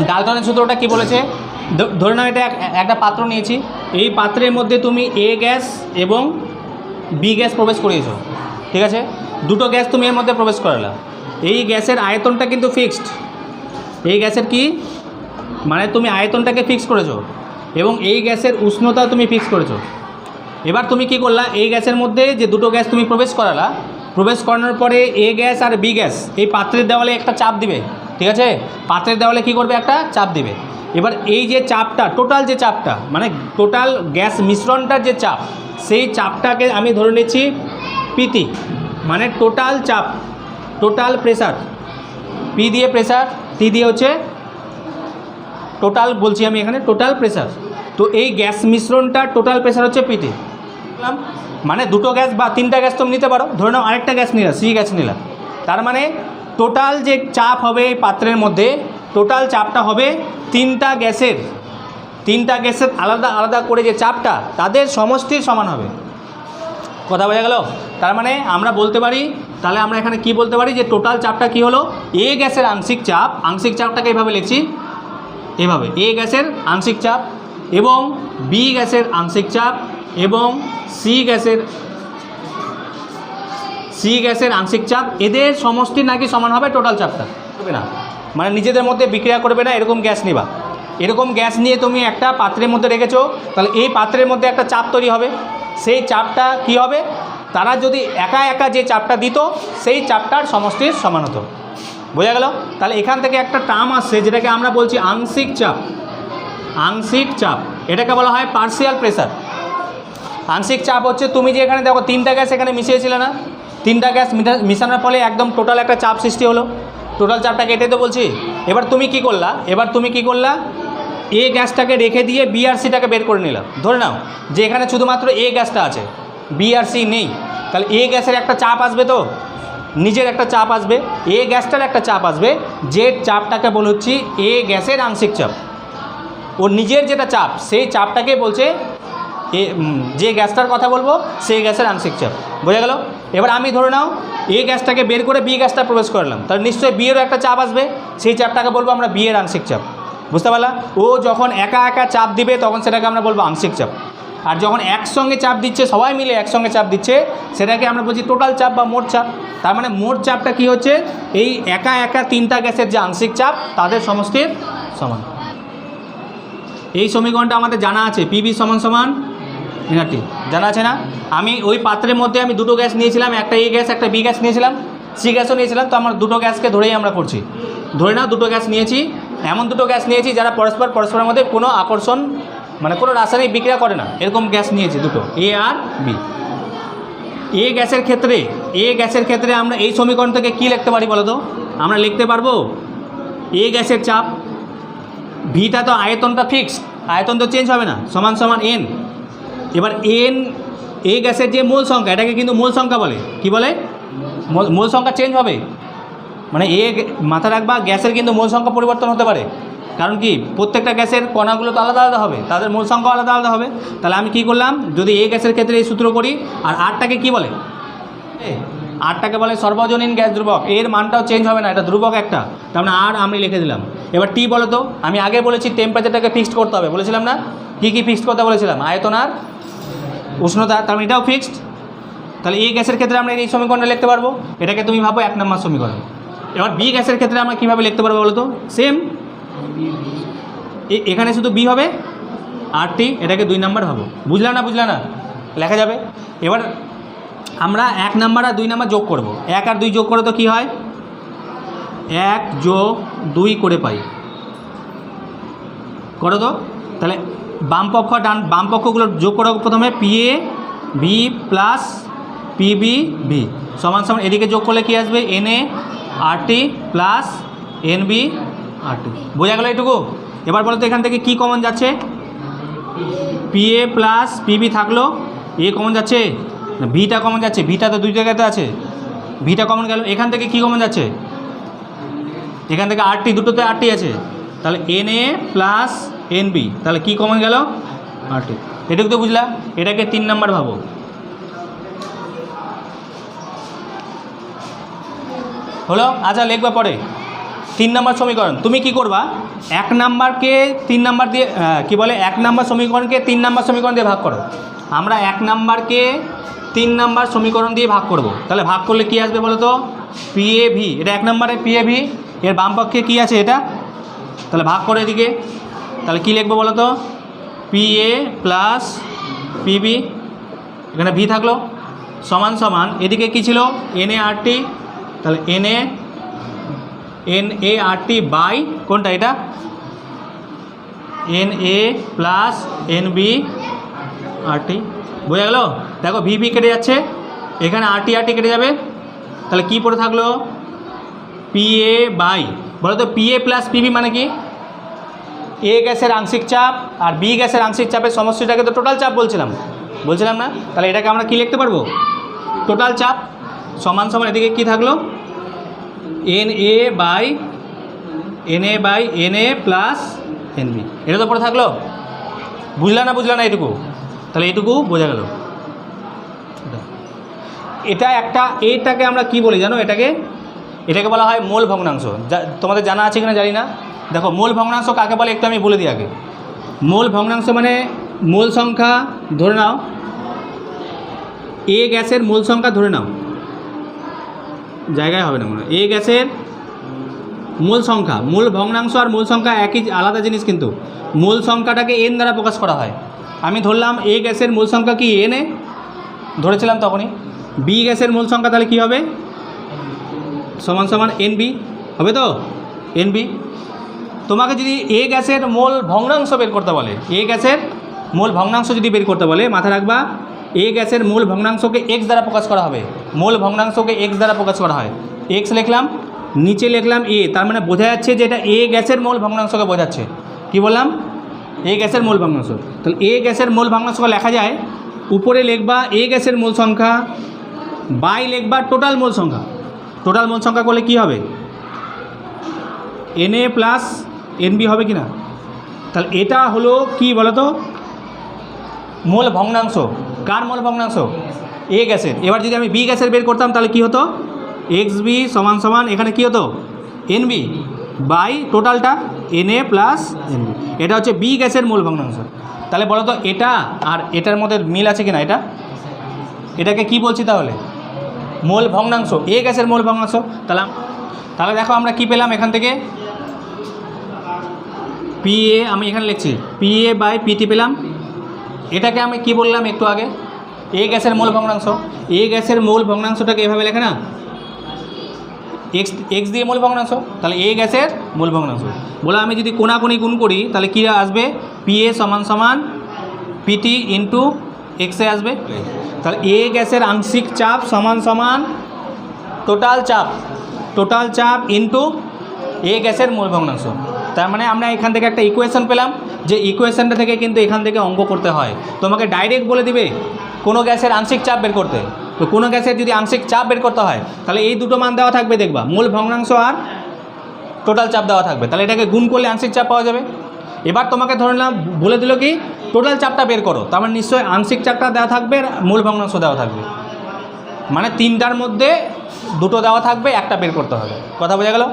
ডালটনের সূত্রটা কি বলেছে, ধরে নাও এটা একটা পাত্র নিয়েছি, এই পাত্রের মধ্যে তুমি এ গ্যাস এবং বি গ্যাস প্রবেশ করিয়েছো, ঠিক আছে, দুটো গ্যাস তুমি এর মধ্যে প্রবেশ করালা। এই গ্যাসের আয়তনটা কিন্তু ফিক্সড, এই গ্যাসের কি মানে তুমি আয়তনটাকে ফিক্স করেছো এবং এই গ্যাসের উষ্ণতা তুমি ফিক্স করেছো। এবার তুমি কি করলা, এই গ্যাসের মধ্যে যে দুটো গ্যাস তুমি প্রবেশ করালা, প্রবেশ করানোর পরে এ গ্যাস আর বি গ্যাস এই পাত্রের দেওয়ালে একটা চাপ দিবে, ঠিক আছে, পাত্রের দেওয়ালে কি করবে, একটা চাপ দিবে। এবার এই যে চাপটা, টোটাল যে চাপটা মানে টোটাল গ্যাস মিশ্রণটার যে চাপ, সেই চাপটাকে আমি ধরে নিচ্ছি পিটি, মানে টোটাল চাপ, টোটাল প্রেসার। পি দিয়ে প্রেসার, টি দিয়ে হচ্ছে টোটাল, বলছি আমি এখানে টোটাল প্রেসার। তো এই গ্যাস মিশ্রণটার টোটাল প্রেসার হচ্ছে পিটি, মানে দুটো গ্যাস বা তিনটা গ্যাস তুমি নিতে পারো, ধরে নাও আরেকটা গ্যাস নিলাম, সি গ্যাস নিলাম, তার মানে টোটাল যে চাপ হবে এই পাত্রের মধ্যে, টোটাল চাপটা হবে তিনটা গ্যাসের আলাদা আলাদা করে যে চাপটা তাদের সমষ্টির সমান হবে। কথা বোঝা গেল? তার মানে আমরা বলতে পারি, তাহলে আমরা এখানে কি বলতে পারি যে টোটাল চাপটা কি হলো, এ গ্যাসের আংশিক চাপ, আংশিক চাপটাকে এইভাবে লিখছি, এভাবে এ গ্যাসের আংশিক চাপ এবং বি গ্যাসের আংশিক চাপ এবং সি গ্যাসের আংশিক চাপ, এদের সমষ্টি নাকি সমান হবে টোটাল চাপটা, হবে না, মানে নিজেদের মধ্যে বিক্রিয়া করবে না, এরকম গ্যাস নিবা। এরকম গ্যাস নিয়ে তুমি একটা পাত্রের মধ্যে রেখেছো, তাহলে এই পাত্রের মধ্যে একটা চাপ তৈরি হবে, সেই চাপটা কি হবে, তারা যদি একা একা যে চাপটা দিত সেই চাপটার সমষ্টির সমান হতো। বোঝা গেল? তাহলে এখান থেকে একটা টার্ম আসছে যেটাকে আমরা বলছি আংশিক চাপ। আংশিক চাপ এটাকে বলা হয় পার্সিয়াল প্রেসার। আংশিক চাপ হচ্ছে তুমি যে এখানে দেখো তিনটা গ্যাস এখানে মিশিয়েছিলে না, তিনটা গ্যাস মিশানোর ফলে একদম টোটাল একটা চাপ সৃষ্টি হলো, টোটাল চাপটাকে এটাই তো বলছি। এবার তুমি কি করলা, এ গ্যাসটাকে রেখে দিয়ে বি আর সিটাকে বের করে নিলাম। ধরে নাও যে এখানে শুধুমাত্র এ গ্যাসটা আছে, বি আর সি নেই, তাহলে এ গ্যাসের একটা চাপ আসবে, তো নিজের একটা চাপ আসবে, এ গ্যাসটার একটা চাপ আসবে, যে চাপটাকে বলছি এ গ্যাসের আংশিক চাপ। ওর নিজের যেটা চাপ সেই চাপটাকে বলছে যে গ্যাসটার কথা বলবো সেই গ্যাসের আংশিক চাপ। বোঝা গেল? এবার আমি ধরে নাও এ গ্যাসটাকে বের করে বি গ্যাসটা প্রবেশ করলাম, তাহলে নিশ্চয়ই বি এরও একটা চাপ আসবে, সেই চাপটাকে বলবো আমরা বি এর আংশিক চাপ। বুঝতে পারলা? ও যখন একা একা চাপ দিবে তখন সেটাকে আমরা বলবো আংশিক চাপ, আর যখন একসঙ্গে চাপ দিচ্ছে, সবাই মিলে একসঙ্গে চাপ দিচ্ছে, সেটাকে আমরা বলছি টোটাল চাপ বা মোট চাপ। তার মানে মোট চাপটা কি হচ্ছে, এই একা একা তিনটা গ্যাসের যে আংশিক চাপ তাদের সমষ্টির সমান। এই সমীকরণটা আমাদের জানা আছে, পিবি সমান সমান এনআরটি, জানা আছে না? আমি ওই পাত্রের মধ্যে আমি দুটো গ্যাস নিয়েছিলাম, একটা এ গ্যাস একটা বি গ্যাস নিয়েছিলাম, সি গ্যাসও নিয়েছিলাম, তো আমরা দুটো গ্যাসকে ধরেই আমরা করছি। ধরে নাও দুটো গ্যাস নিয়েছি, এমন দুটো গ্যাস নিয়েছি যারা পরস্পরের মধ্যে কোনো আকর্ষণ মানে কোনো রাসায়নিক বিক্রিয়া করে না, এরকম গ্যাস নিয়েছি দুটো, এ আর বি। এ গ্যাসের ক্ষেত্রে আমরা এই সমীকরণ থেকে কী লিখতে পারি বলো তো? আমরা লিখতে পারবো এ গ্যাসের চাপ, ভিটা তো আয়তনটা ফিক্সড, আয়তন তো চেঞ্জ হবে না, সমান সমান এন। এবার এন এ গ্যাসের যে মূল সংখ্যা, এটাকে কিন্তু মূল সংখ্যা বলে, কি বলে? মূল সংখ্যা চেঞ্জ হবে, মানে মাথা রাখবা গ্যাসের কিন্তু মূল সংখ্যা পরিবর্তন হতে পারে, কারণ কি প্রত্যেকটা গ্যাসের কণাগুলো তো আলাদা আলাদা হবে, তাদের মূল সংখ্যা আলাদা আলাদা হবে। তাহলে আমি কি করলাম, যদি এ গ্যাসের ক্ষেত্রে এই সূত্র করি, আর আরটাকে কি বলে, আরটাকে বলে সর্বজনীন গ্যাস ধ্রুবক, এর মানটাও চেঞ্জ হবে না, এটা ধ্রুবক একটা, তার মানে আর আমি লিখে দিলাম। এবার টি বলো তো, আমি আগে বলেছি টেম্পারেচারটাকে ফিক্সড করতে হবে, বলেছিলাম না? কী ফিক্সড করতে বলেছিলাম? আয়তন আর উষ্ণতা, তার মানে এটাও ফিক্সড। তাহলে এই গ্যাসের ক্ষেত্রে আমরা এই সমীকরণটা লিখতে পারবো, এটাকে তুমি ভাবো 1 নম্বর সমীকরণ। এবার বি গ্যাসের ক্ষেত্রে আমরা কীভাবে লিখতে পারবো বলো তো? সেম, এখানে শুধু বি হবে আর টি, এটাকে 2 নম্বর ভাবো। বুঝলা না? লেখা যাবে। এবার আমরা 1 নম্বর আর 2 নম্বর যোগ করব, 1 আর 2 যোগ করে তো কী হয়, 1 যোগ 2 করে পাই, করো তো। তাহলে বাম পক্ষগুলো যোগ করো প্রথমে, PA V plus PB V সমান সমান, এদিকে যোগ করলে কী আসবে, NA RT plus NB RT. বোঝা গেল এইটুকু? এবার বলো তো এখান থেকে কী কমন যাচ্ছে, পিএ প্লাস পিবি থাকলো, এ কমন যাচ্ছে না, ভিটা কমন যাচ্ছে, ভিটা তো 2 জায়গাতে আছে, ভিটা কমন গেল। এখান থেকে কী কমন যাচ্ছে, এখান থেকে আরটি, দুটোতে আরটি আছে, তাহলে এনএ প্লাস এনবি, তাহলে কী কমন গেল, আরটি। এটুকু তো বুঝলা? এটাকে 3 নম্বর ভাবো। হলো? আচ্ছা লিখবা পরে। 3 নম্বর সমীকরণ, তুমি কি করবা 1 নাম্বারকে 3 নাম্বার দিয়ে কি বলে 1 নাম্বার সমীকরণকে 3 নাম্বার সমীকরণ দিয়ে ভাগ করো। আমরা 1 নাম্বারকে 3 নাম্বার সমীকরণ দিয়ে ভাগ করব। তাহলে ভাগ করলে কি আসবে বলো তো, PAV, এটা 1 নম্বরে PAV, এর বাম পক্ষে কি আছে এটা, তাহলে ভাগ করে এদিকে, তাহলে কি লিখবো বলো তো, PA প্লাস PB, এখানে V থাকলো, সমান সমান এদিকে কি ছিল NART, তাহলে NART বাই কোনটা এটা NA প্লাস NB RT, বোঝা গেল। দেখো VB কেটে যাচ্ছে, এখানে RT কেটে যাবে, তাহলে কি পড়ে থাকলো PA বাই, বলো তো PA প্লাস PB মানে কি, A গ্যাসের আংশিক চাপ আর B গ্যাসের আংশিক চাপের সমষ্টিটাকে তো টোটাল চাপ বলছিলাম না, তাহলে এটাকে আমরা কি লিখতে পারবো, টোটাল চাপ সমান সমান এদিকে কি থাকলো NA by NA plus NB, এটা তো পরে থাকলো, বুঝলা না এটুকু, তাহলে এইটুকু বোঝা গেল। এটা একটা, এইটাকে আমরা কি বলি জানো, এটাকে বলা হয় মোল ভগ্নাংশ। তোমাদের জানা আছে কিনা জানি না। দেখো মোল ভগ্নাংশ কাকে বলে একটু আমি বলে দিই আগে। মোল ভগ্নাংশ মানে মোল সংখ্যা, ধরে নাও A গ্যাসের মোল সংখ্যা ধরে নাও, জায়গায় হবে না মনে হয়, A গ্যাসের মোল সংখ্যা, মোল ভগ্নাংশ আর মোল সংখ্যা একই আলাদা জিনিস, কিন্তু মোল সংখ্যাটাকে N দ্বারা প্রকাশ করা হয়। আমি ধরলাম A গ্যাসের মোল সংখ্যা কি NA ধরেছিলাম তখনই, B গ্যাসের মোল সংখ্যা তাহলে কি হবে সমান সমান NB হবে তো, NB। তোমাকে যদি A গ্যাসের মোল ভগ্নাংশ বের করতে বলে, A গ্যাসের মোল ভগ্নাংশ যদি বের করতে বলে, মাথায় রাখবা A গ্যাসের মোল ভগ্নাংশকে X দ্বারা প্রকাশ করা হবে, মোল ভগ্নাংশকে X দ্বারা প্রকাশ করা হয়। X লিখলাম, নিচে লিখলাম A, তার মানে বোঝা যাচ্ছে যে এটা A গ্যাসের মোল ভগ্নাংশকে বোঝাচ্ছে। কি বললাম, A গ্যাসের মোল ভগ্নাংশ। তাহলে A গ্যাসের মোল ভগ্নাংশকে লেখা যায়, উপরে লিখবা A গ্যাসের মোল সংখ্যা বাই লিখবা টোটাল মোল সংখ্যা। টোটাল মোল সংখ্যা করলে কি হবে NA প্লাস NB হবে কি না। তাহলে এটা হলো কি বলো তো মোল ভগ্নাংশ। কার মোল ভগ্নাংশ, A গ্যাসের। এবার যদি আমি B গ্যাসের বের করতাম তাহলে কি হতো, XB সমান সমান এখানে কি হতো NB বাই টোটালটা NA প্লাস NB, এটা হচ্ছে B গ্যাসের মোল ভগ্নাংশ। তাহলে বলো তো এটা আর এটার মধ্যে মিল আছে কিনা, এটাকে কি বলছি তাহলে মোল ভগ্নাংশ, A গ্যাসের মোল ভগ্নাংশ। তাহলে দেখো আমরা কি পেলাম এখান থেকে, PA আমি এখানে লিখছি PA বাই PT পেলাম। এটাকে আমি কি বললাম একটু আগে, A গ্যাসের মোল ভগ্নাংশ। A গ্যাসের মোল ভগ্নাংশটাকে এভাবে লেখে না, X দিয়ে মোল ভগ্নাংশ, তাহলে A গ্যাসের মোল ভগ্নাংশ। বলে আমি যদি কোনাকুনি গুণ করি তাহলে কী আসবে, PA সমান সমান PT ইন্টু X এ আসবে। তাহলে A গ্যাসের আংশিক চাপ সমান সমান টোটাল চাপ ইন্টু A গ্যাসের মোল ভগ্নাংশ। তার মানে আমরা এখান থেকে একটা ইকুয়েশন পেলাম, যে ইকুয়েশনটা থেকে কিন্তু এখান থেকে অঙ্ক করতে হয়। তোমাকে ডাইরেক্ট বলে দিবে কোনো গ্যাসের আংশিক চাপ বের করতে, তো কোনো গ্যাসের যদি আংশিক চাপ বের করতে হয় তাহলে এই দুটো মান দেওয়া থাকবে, দেখবা মোল ভগ্নাংশ আর টোটাল চাপ দেওয়া থাকবে, তাহলে এটাকে গুণ করলে আংশিক চাপ পাওয়া যাবে। এবার তোমাকে ধরে নাও বলে দিল কি টোটাল চাপটা বের করো, তার মানে নিশ্চয়ই আংশিক চাপটা দেওয়া থাকবে, মূল ভগ্নাংশ দেওয়া থাকবে, মানে তিনটার মধ্যে দুটো দেওয়া থাকবে, একটা বের করতে হবে। কথা বোঝা গেল?